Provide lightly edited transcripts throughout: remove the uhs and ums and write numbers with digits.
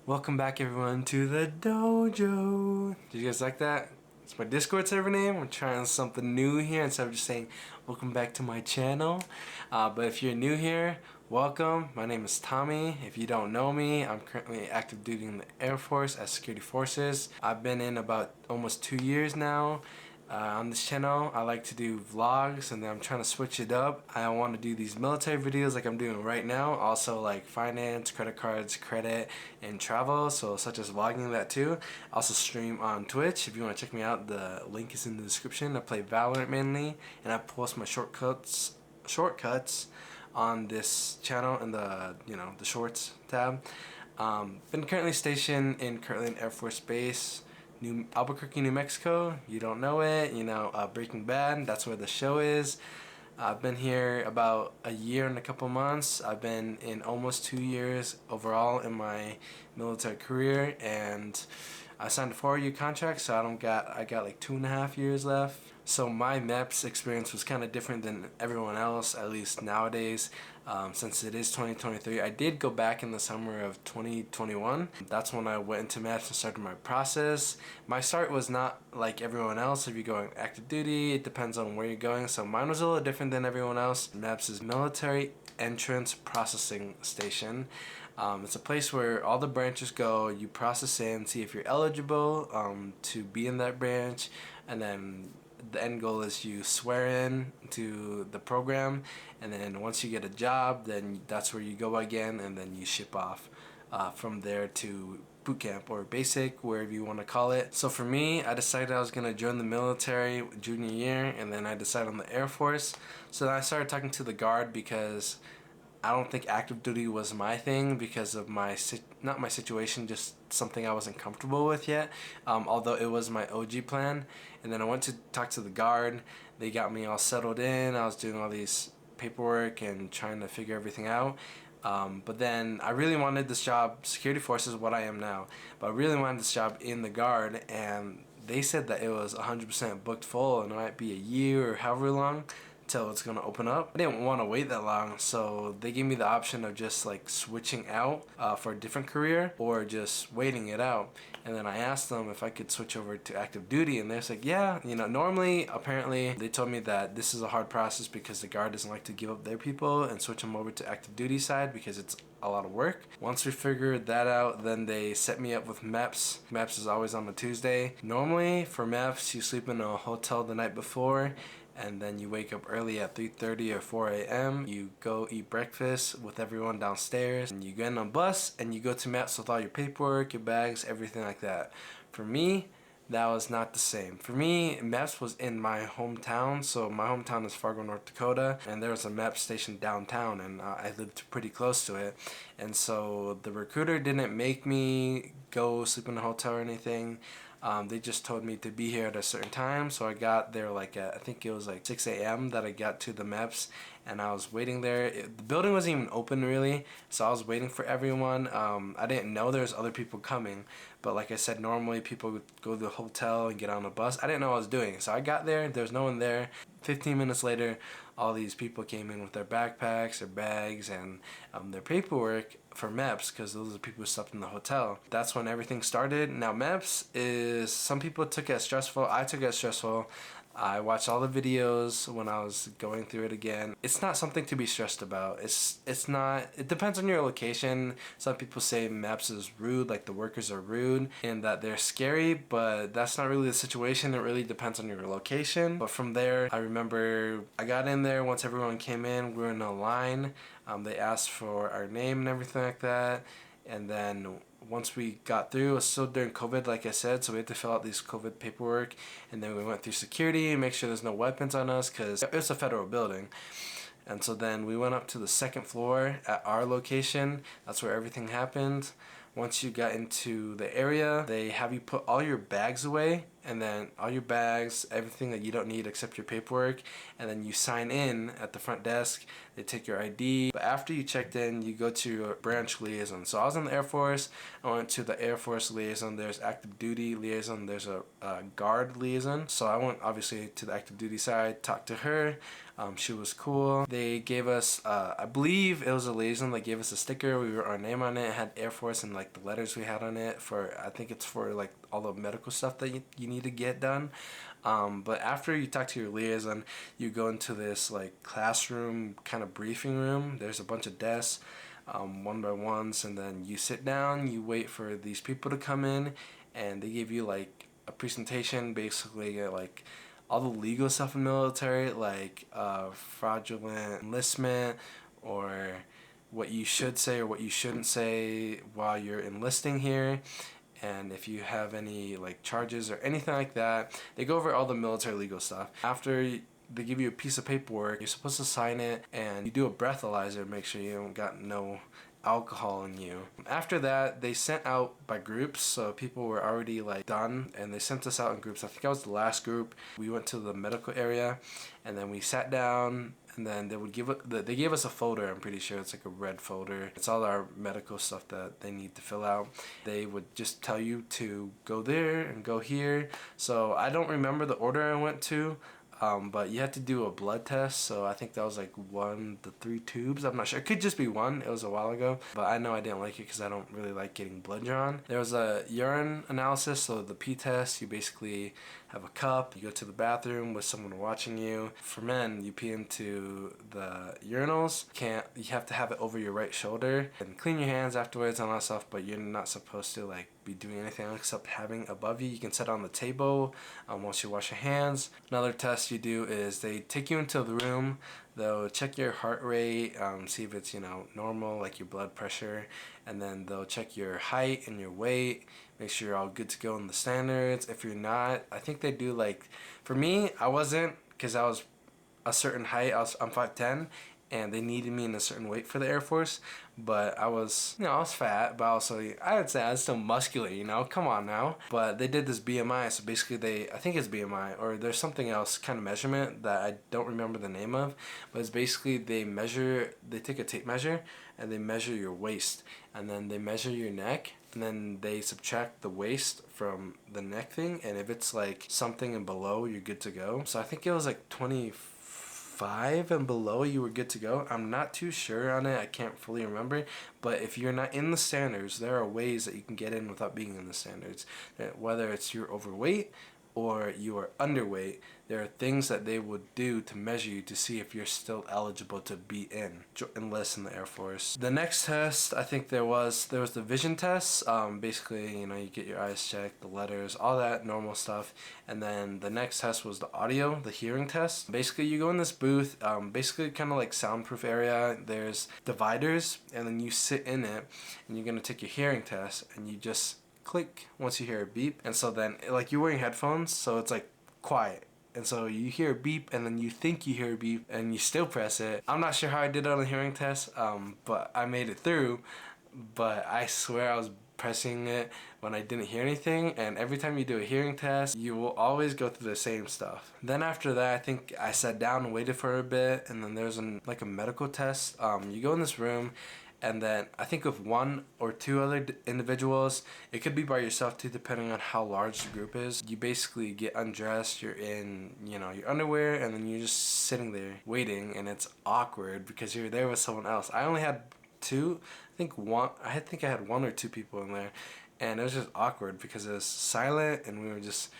Welcome back everyone to the dojo. Did you guys like that? It's my Discord server name. I'm trying something new here instead of just saying welcome back to my channel. But if you're new here, welcome. My name is Tommy. If you don't know me, I'm currently active duty in the Air Force as security forces. I've been in about almost 2 years now. On this channel I like to do vlogs, and then I'm trying to switch it up. I want to do these military videos like I'm doing right now, also like finance, credit cards, credit, and travel, so such as vlogging that too. I also stream on Twitch. If you want to check me out, the link is in the description. I play Valorant mainly, and I post my shortcuts on this channel in the the shorts tab. Been currently stationed in Kirtland Air Force Base, Albuquerque, New Mexico. You don't know it, Breaking Bad, that's where the show is. I've been here about a year and a couple months. I've been in almost 2 years overall in my military career, and I signed a 4-year contract, so I got like 2.5 years left. So my MEPS experience was kind of different than everyone else, at least nowadays, since it is 2023. I did go back in the summer of 2021. That's when I went into MEPS and started my process. My start was not like everyone else. If you're going active duty, it depends on where you're going. So mine was a little different than everyone else. MEPS is Military Entrance Processing Station. It's a place where all the branches go. You process in, see if you're eligible to be in that branch, and then the end goal is you swear in to the program, and then once you get a job, then that's where you go again, and then you ship off from there to boot camp or basic, wherever you want to call it. So for me, I decided I was going to join the military junior year, and then I decided on the Air Force. So then I started talking to the guard because I don't think active duty was my thing because of not my situation, just something I wasn't comfortable with yet, although it was my OG plan. And then I went to talk to the guard. They got me all settled in. I was doing all these paperwork and trying to figure everything out. But then I really wanted this job. Security force is what I am now, but I really wanted this job in the guard, and they said that it was 100% booked full and it might be a year or however long till it's gonna open up. I didn't want to wait that long, so they gave me the option of just like switching out for a different career or just waiting it out. And then I asked them if I could switch over to active duty, and they're like, yeah, normally, apparently they told me that this is a hard process because the guard doesn't like to give up their people and switch them over to active duty side because it's a lot of work. Once we figured that out, then they set me up with MEPS. MEPS is always on a Tuesday. Normally for MEPS, you sleep in a hotel the night before, and then you wake up early at 3:30 or 4 a.m. You go eat breakfast with everyone downstairs, and you get on a bus and you go to MEPS with all your paperwork, your bags, everything like that. For me, that was not the same. For me, MEPS was in my hometown, so my hometown is Fargo, North Dakota, and there was a MEPS station downtown, and I lived pretty close to it. And so the recruiter didn't make me go sleep in a hotel or anything. They just told me to be here at a certain time, so I got there like at, I think it was like 6 a.m. that I got to the MEPS, and I was waiting there. The building wasn't even open really, so I was waiting for everyone. I didn't know there was other people coming, but like I said, normally people would go to the hotel and get on a bus. I didn't know what I was doing, so I got there, there was no one there. 15 minutes later, all these people came in with their backpacks, their bags, and their paperwork for MEPS, because those are the people who slept in the hotel. That's when everything started. Now MEPS is, some people took it as stressful. I took it as stressful. I watched all the videos when I was going through it again. It's not something to be stressed about. It's not, it depends on your location. Some people say MEPS is rude, like the workers are rude and that they're scary, but that's not really the situation. It really depends on your location. But from there, I remember I got in there once everyone came in. We were in a line. They asked for our name and everything like that. And then once we got through, it was still during COVID, like I said, so we had to fill out these COVID paperwork, and then we went through security and make sure there's no weapons on us because it's a federal building. And so then we went up to the second floor at our location. That's where everything happened. Once you got into the area, they have you put all your bags away, and then all your bags, everything that you don't need except your paperwork, and then you sign in at the front desk. They take your ID, but after you checked in, you go to your branch liaison. So I was in the Air Force. I went to the Air Force liaison. There's active duty liaison. There's a guard liaison. So I went obviously to the active duty side, talked to her. She was cool. They gave us, I believe it was a liaison that gave us a sticker. We were our name on it. It had Air Force and like the letters we had on it for, I think it's for like all the medical stuff that you need to get done. But after you talk to your liaison, you go into this like classroom kind of briefing room. There's a bunch of desks, one by ones, and then you sit down, you wait for these people to come in, and they give you like a presentation, basically like all the legal stuff in the military, like fraudulent enlistment, or what you should say or what you shouldn't say while you're enlisting here, and if you have any like charges or anything like that. They go over all the military legal stuff. After they give you a piece of paperwork, you're supposed to sign it, and you do a breathalyzer to make sure you don't got no alcohol in you. After that, they sent out by groups, so people were already like done, and they sent us out in groups. I think I was the last group. We went to the medical area, and then we sat down, and then they gave us a folder. I'm pretty sure it's like a red folder. It's all our medical stuff that they need to fill out. They would just tell you to go there and go here. So I don't remember the order I went to. But you had to do a blood test, so I think that was like 1 to 3 tubes. I'm not sure. It could just be one. It was a while ago, but I know I didn't like it because I don't really like getting blood drawn. There was a urine analysis, so the P test. You basically have a cup. You go to the bathroom with someone watching you. For men, you pee into the urinals. You have to have it over your right shoulder and clean your hands afterwards and all that stuff. But you're not supposed to like be doing anything except having above you. You can sit on the table once you wash your hands. Another test you do is they take you into the room. They'll check your heart rate, see if it's normal, like your blood pressure, and then they'll check your height and your weight, make sure you're all good to go in the standards. If you're not, I think they do like, for me, I wasn't, because I was a certain height. I'm 5'10", and they needed me in a certain weight for the Air Force, but I was, I was fat, but also, I would say I was still muscular, come on now. But they did this BMI, so basically I think it's BMI, or there's something else kind of measurement that I don't remember the name of, but it's basically they take a tape measure, and they measure your waist, and then they measure your neck, and then they subtract the waist from the neck thing, and if it's like something and below, you're good to go. So I think it was like 25 and below, you were good to go. I'm not too sure on it. I can't fully remember. But if you're not in the standards, there are ways that you can get in without being in the standards. Whether it's you're overweight or you are underweight, there are things that they would do to measure you to see if you're still eligible to be enlist in the Air Force. The next test, I think there was the vision test. Basically, you get your eyes checked, the letters, all that normal stuff. And then the next test was the audio, the hearing test. Basically, you go in this booth, basically kind of like soundproof area. There's dividers, and then you sit in it, and you're gonna take your hearing test, and you just click once you hear a beep. And so then, like, you're wearing headphones, so it's like quiet. And so you hear a beep, and then you think you hear a beep, and you still press it. I'm not sure how I did it on the hearing test, but I made it through. But I swear I was pressing it when I didn't hear anything, and every time you do a hearing test, you will always go through the same stuff. Then after that, I think I sat down and waited for a bit, and then there's like a medical test. You go in this room, and then I think with 1 or 2 other individuals, it could be by yourself too, depending on how large the group is. You basically get undressed, you're in, your underwear, and then you're just sitting there waiting, and it's awkward because you're there with someone else. I only had 2, I think I had 1 or 2 people in there, and it was just awkward because it was silent, and we were just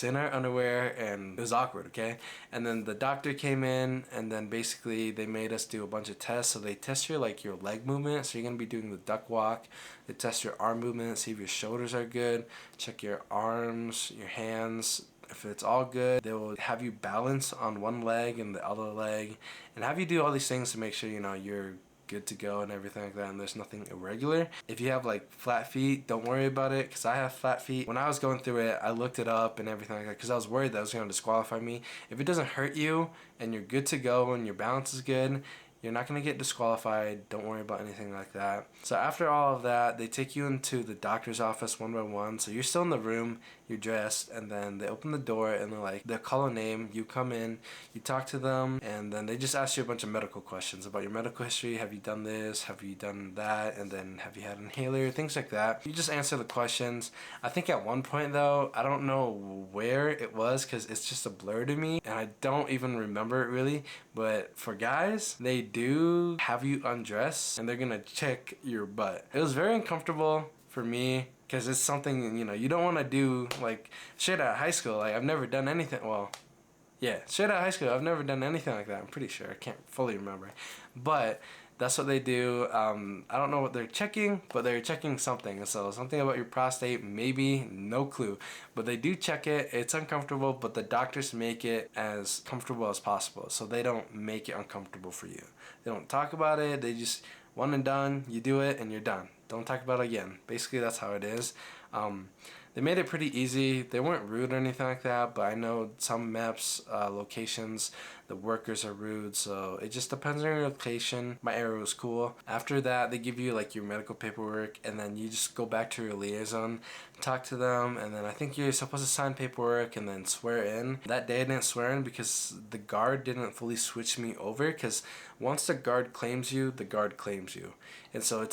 in our underwear, and it was awkward, okay? And then the doctor came in, and then basically they made us do a bunch of tests. So they test your leg movement, so you're gonna be doing the duck walk. They test your arm movement, see if your shoulders are good, check your arms, your hands. If it's all good, they will have you balance on one leg and the other leg, and have you do all these things to make sure you're good to go and everything like that, and there's nothing irregular. If you have like flat feet, don't worry about it, because I have flat feet. When I was going through it, I looked it up and everything like that, because I was worried that it was going to disqualify me. If it doesn't hurt you and you're good to go and your balance is good, you're not going to get disqualified. Don't worry about anything like that. So after all of that, they take you into the doctor's office one by one. So you're still in the room. you're dressed, and then they open the door and they'll call a name, you come in, you talk to them, and then they just ask you a bunch of medical questions about your medical history. Have you done this? Have you done that? And then have you had an inhaler? Things like that. You just answer the questions. I think at one point though, I don't know where it was because it's just a blur to me and I don't even remember it really, but for guys, they do have you undress and they're gonna check your butt. It was very uncomfortable for me because it's something, you know, you don't want to do. Like straight out of high school, like I've never done anything, well, yeah, straight out of high school, I've never done anything like that. I'm pretty sure. I can't fully remember. But that's what they do. I don't know what they're checking, but they're checking something. So something about your prostate, maybe, no clue. But they do check it. It's uncomfortable, but the doctors make it as comfortable as possible. So they don't make it uncomfortable for you. They don't talk about it. They just, one and done, you do it and you're done. Don't talk about it again. Basically, that's how it is. They made it pretty easy. They weren't rude or anything like that, but I know some MEPS locations, the workers are rude, so it just depends on your location. My area was cool. After that, they give you like your medical paperwork, and then you just go back to your liaison, talk to them, and then I think you're supposed to sign paperwork and then swear in. That day I didn't swear in because the guard didn't fully switch me over, because once the guard claims you, the guard claims you. And so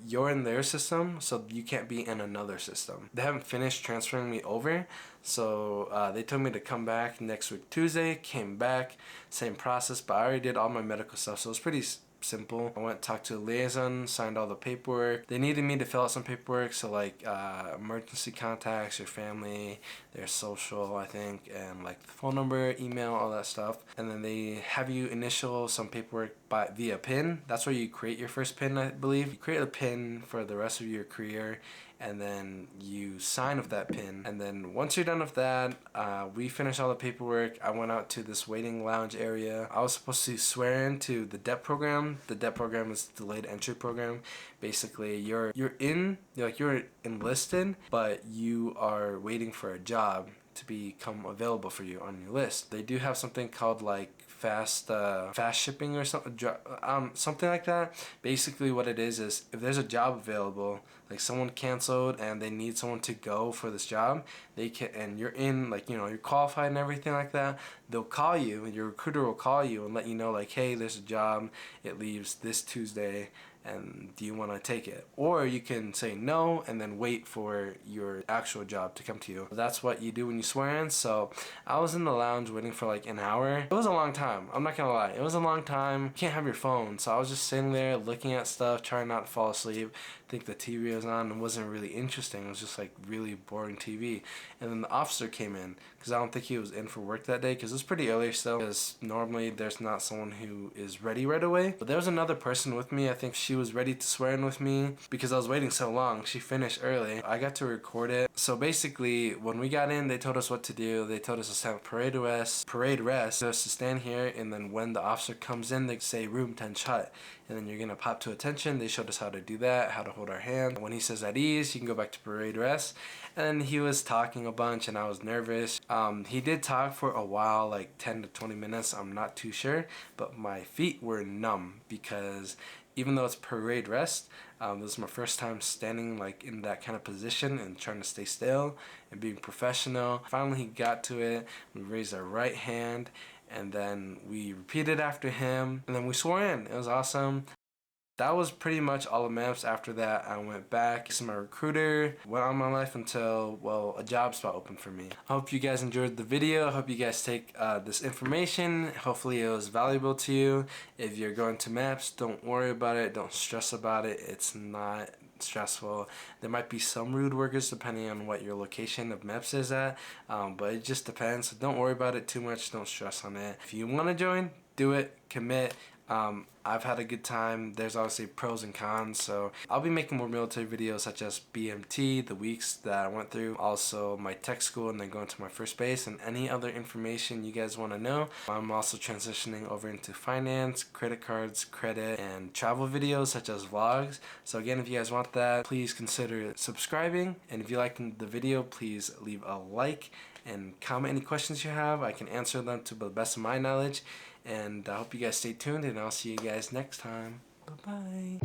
you're in their system, so you can't be in another system. They haven't finished transferring me over, so they told me to come back next week Tuesday. Came back, same process, but I already did all my medical stuff, so it was pretty simple. I went, talked to a liaison, signed all the paperwork. They needed me to fill out some paperwork, so like emergency contacts, your family, their social, I think, and like the phone number, email, all that stuff. And then they have you initial some paperwork via PIN. That's where you create your first PIN, I believe. You create a PIN for the rest of your career, and then you sign with that PIN. And then once you're done with that, we finished all the paperwork. I went out to this waiting lounge area. I was supposed to swear into the DEP program. The DEP program is delayed entry program. Basically, you're enlisted, but you are waiting for a job to become available for you on your list. They do have something called like fast shipping or something like that. Basically what it is if there's a job available, like someone canceled and they need someone to go for this job, they can, and you're in, like, you know, you're qualified and everything like that, they'll call you, and your recruiter will call you and let you know like, hey, there's a job, it leaves this Tuesday, and do you want to take it? Or you can say no and then wait for your actual job to come to you. That's what you do when you swear in. So I was in the lounge waiting for like an hour. It was a long time, I'm not gonna lie, it was a long time. You can't have your phone, so I was just sitting there looking at stuff, trying not to fall asleep. I think the TV was on and wasn't really interesting. It was just like really boring TV. And then the officer came in, because I don't think he was in for work that day, because it was pretty early still, because normally there's not someone who is ready right away. But there was another person with me. I think she was ready to swear in with me because I was waiting so long. She finished early. I got to record it. So basically, when we got in, they told us what to do. They told us to stand parade rest, so us to stand here, and then when the officer comes in, they say room 10 shut, and then you're gonna pop to attention. They showed us how to do that, how to hold our hand. When he says at ease, you can go back to parade rest. And he was talking a bunch and I was nervous. He did talk for a while, like 10 to 20 minutes, I'm not too sure, but my feet were numb because even though it's parade rest, this is my first time standing like in that kind of position and trying to stay still and being professional. Finally he got to it. We raised our right hand and then we repeated after him and then we swore in. It was awesome. That was pretty much all of MEPS. After that, I went back to my recruiter, went on my life until, well, a job spot opened for me. I hope you guys enjoyed the video. I hope you guys take this information. Hopefully it was valuable to you. If you're going to MEPS, don't worry about it. Don't stress about it. It's not stressful. There might be some rude workers depending on what your location of MEPS is at, but it just depends. So don't worry about it too much. Don't stress on it. If you want to join, do it. Commit. I've had a good time. There's obviously pros and cons, so I'll be making more military videos such as BMT, the weeks that I went through, also my tech school, and then going to my first base, and any other information you guys want to know. I'm also transitioning over into finance, credit cards, credit, and travel videos such as vlogs. So again, if you guys want that, please consider subscribing, and if you liked the video, please leave a like and comment any questions you have. I can answer them to the best of my knowledge. And I hope you guys stay tuned, and I'll see you guys next time. Bye-bye.